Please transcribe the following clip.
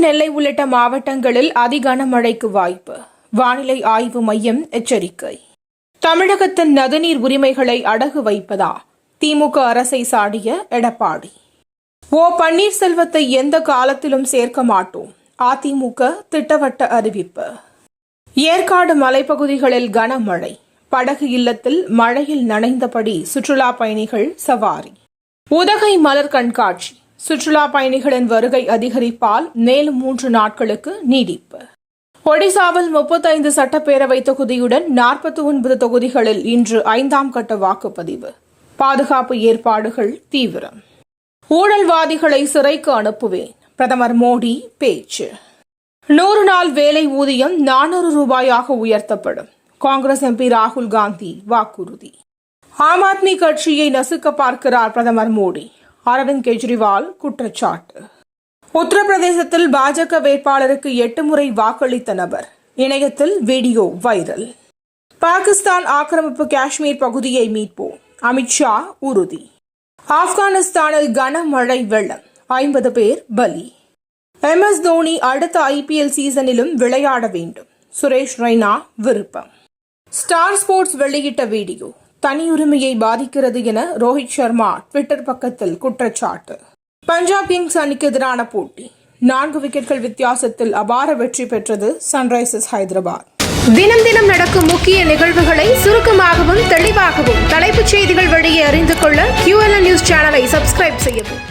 நெல்லை உள்ளிட்ட மாவட்டங்களில் அதி கனமழைக்கு வாய்ப்பு. வானிலை ஆய்வு மையம் எச்சரிக்கை. தமிழகத்தின் நதிநீர் உரிமைகளை அடகு வைப்பதா திமுக அரசை சாடிய எடப்பாடி. பன்னீர்செல்வத்தை எந்த காலத்திலும் சேர்க்க மாட்டோம், அதிமுக திட்டவட்ட அறிவிப்பு. ஏற்காடு மலைப்பகுதிகளில் கனமழை. படகு இல்லத்தில் மழையில் நனைந்தபடி சுற்றுலா பயணிகள் சவாரி. உதகை மலர் கண்காட்சி. சுற்றுலா பயணிகளின் வருகை அதிகரிப்பால் மேலும் 3 நாட்களுக்கு நீடிப்பு. ஒடிசாவில் 35 சட்டப்பேரவை தொகுதியுடன் 49 தொகுதிகளில் இன்று 5ஆம் கட்ட வாக்குப்பதிவு. பாதுகாப்பு ஏற்பாடுகள் தீவிரம். ஊழல்வாதிகளை சிறைக்கு அனுப்புவேன், பிரதமர் மோடி பேச்சு. 100 நாள் வேலை ஊதியம் 400 ரூபாயாக உயர்த்தப்படும், காங்கிரஸ் எம்பி ராகுல் காந்தி வாக்குறுதி. ஆம் ஆத்மி கட்சியை நசுக்க பார்க்கிறார் பிரதமர் மோடி, அரவிந்த் கெஜ்ரிவால் குற்றச்சாட்டு. உத்தரப்பிரதேசத்தில் பாஜக வேட்பாளருக்கு 8 முறை வாக்களித்த நபர், இணையத்தில் வீடியோ வைரல். பாகிஸ்தான் ஆக்கிரமிப்பு காஷ்மீர் பகுதியை மீட்போம், அமித்ஷா உறுதி. ஆப்கானிஸ்தானில் கனமழை வெள்ளம், 50 பேர் பலி. MS தோனி அடுத்த IPL சீசனிலும் விளையாட வேண்டும், சுரேஷ் ரெய்னா விருப்பம். ஸ்டார் ஸ்போர்ட்ஸ் வெளியிட்ட வீடியோ தனியுரிமையை பாதிக்கிறது என ரோஹித் சர்மா ட்விட்டர் பக்கத்தில் குற்றச்சாட்டு. பஞ்சாப் கிங்ஸ் அணிக்கு எதிரான போட்டி 4 விக்கெட்கள் வித்தியாசத்தில் அபார வெற்றி பெற்றது சன்ரைசர்ஸ் ஹைதராபாத். தினம் தினம் நடக்கும் முக்கிய நிகழ்வுகளை சுருக்கமாகவும் தெளிவாகவும் தலைப்புச் செய்திகள் வழியே அறிந்து கொள்ள QLN நியூஸ் சேனலை சப்ஸ்கிரைப் செய்யவும்.